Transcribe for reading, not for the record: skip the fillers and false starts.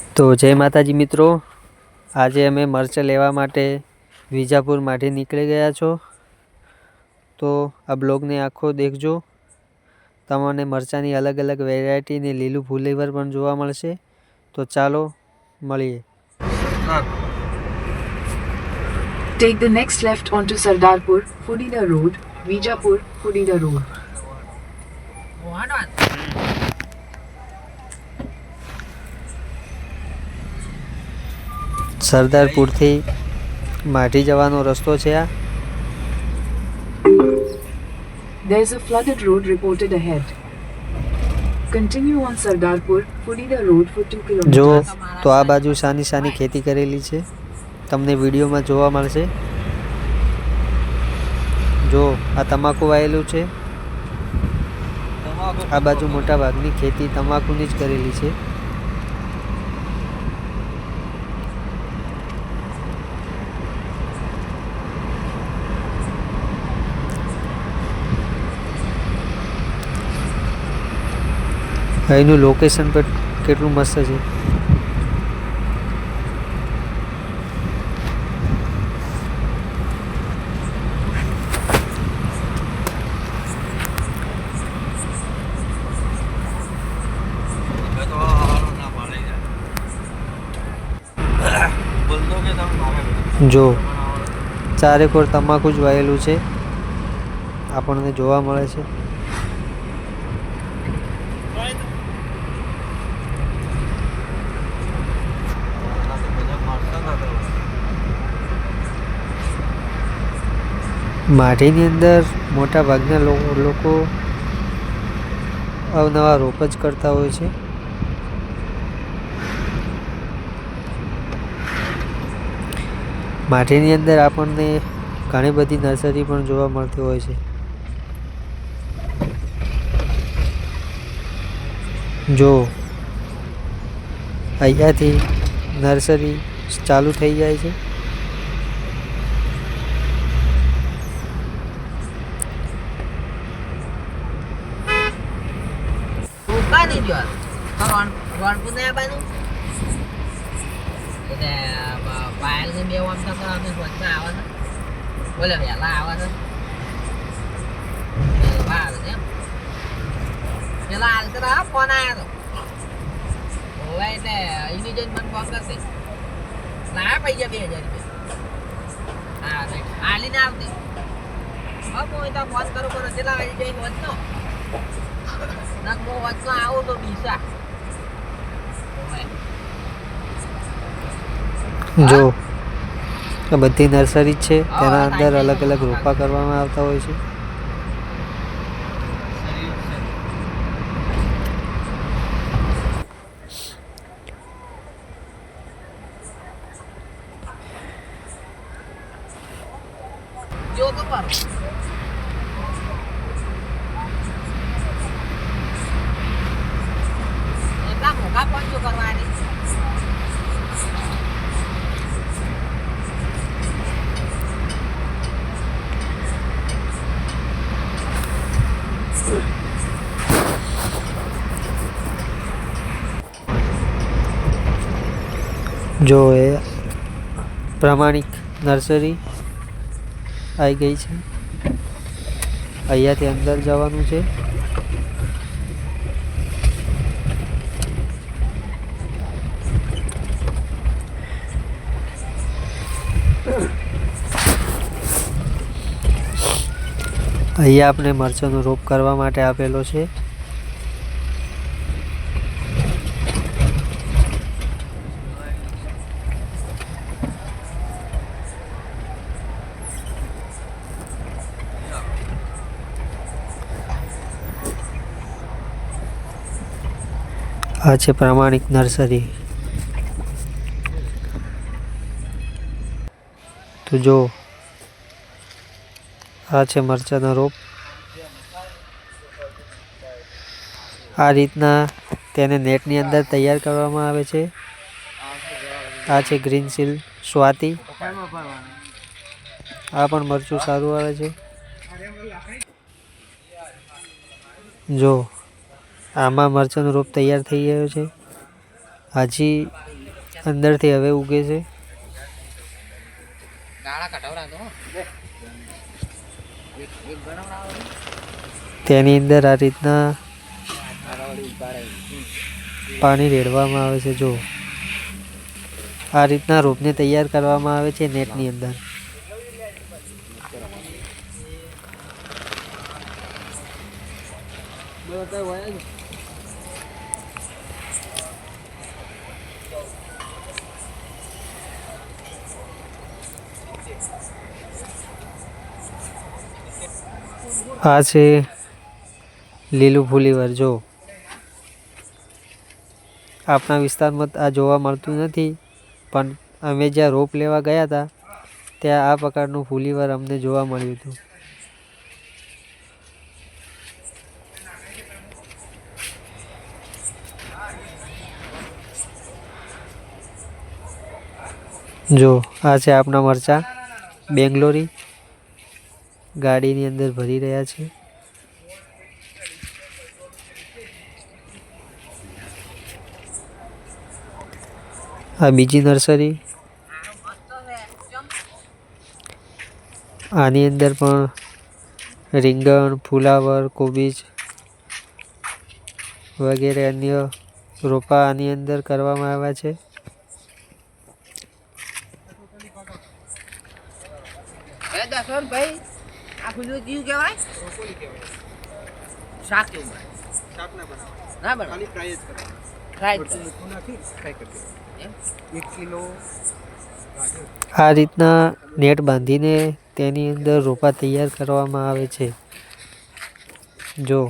તો જય માતાજી મિત્રો, આજે અમે મરચાં લેવા માટે વિજાપુરમાંથી નીકળી ગયા છો. તો આ બ્લોગને આખો દેખજો. તમને મરચાંની અલગ અલગ વેરાયટી ને લીલું ફુલેવર પણ જોવા મળશે. તો ચાલો મળીએ. Take the next left onto Sardarpur, Fudina Road, Vijapur, Fudina Road. સરદારપુરથી માઢી જવાનો રસ્તો છે આ. There's a flooded road reported ahead. Continue on Sardarpur, Fudina Road for 2 kilometers. જો તો આ બાજુ સાની સાની ખેતી કરેલી છે, તમને વિડીયોમાં જોવા મળશે. જો આ તમાકુ વાયેલું છે. આ બાજુ મોટા ભાગની ખેતી તમાકુની જ કરેલી છે. અહીંનું લોકેશન પણ કેટલું મસ્ત છે. જો ચારેકોર તમાકુ જ વાયેલું છે, આપણને જોવા મળે છે. માઢીની અંદર મોટા ભાગના લોકો અવનવા રોપ જ કરતા હોય છે. માઢીની અંદર આપણને ઘણી બધી નર્સરી પણ જોવા મળતી હોય છે. જો અહીંયાથી નર્સરી ચાલુ થઈ જાય છે. જો આ બધી નર્સરી છે, તેના અંદર અલગ અલગ રોપા કરવામાં આવતા હોય છે. જો એ પ્રમાણિક નર્સરી આવી ગઈ છે. અહીંયાથી અંદર જવાનું છે. અહીંયા આપણે મરચાંનો રોપ કરવા માટે આપેલો છે. આ છે પ્રમાણિક નર્સરી. તો જો આ છે મરચાંનો રોપ. આ રીતના તેને નેટની અંદર તૈયાર કરવામાં આવે છે. આ છે ગ્રીન સીલ સ્વાતિ. આ પણ મરચું સારું આવે છે. જો આમાં મરચાંનો રોપ તૈયાર થઈ ગયો છે. હાજી અંદરથી હવે ઉગે છે. તેની અંદર આ રીતના પાણી રેડવામાં આવે છે. જો આ રીતના રોપને તૈયાર કરવામાં આવે છે નેટની અંદર. આ છે લીલું ફુલીવર. જો આપણા વિસ્તારમાં આ જોવા મળતું નથી, પણ અમે જ્યાં રોપ લેવા ગયા હતા ત્યાં આ પ્રકારનું ફુલીવર અમને જોવા મળ્યું હતું. જો આ છે આપણા મરચાં બેંગ્લોરી, ગાડીની અંદર ભરી રહ્યા છે. આ બીજી નર્સરી. આની અંદર પણ રીંગણ, ફુલાવર, કોબીજ વગેરે અન્ય રોપા આની અંદર કરવામાં આવ્યા છે. આ રીતના નેટ બાંધીને તેની અંદર રોપા તૈયાર કરવામાં આવે છે. જો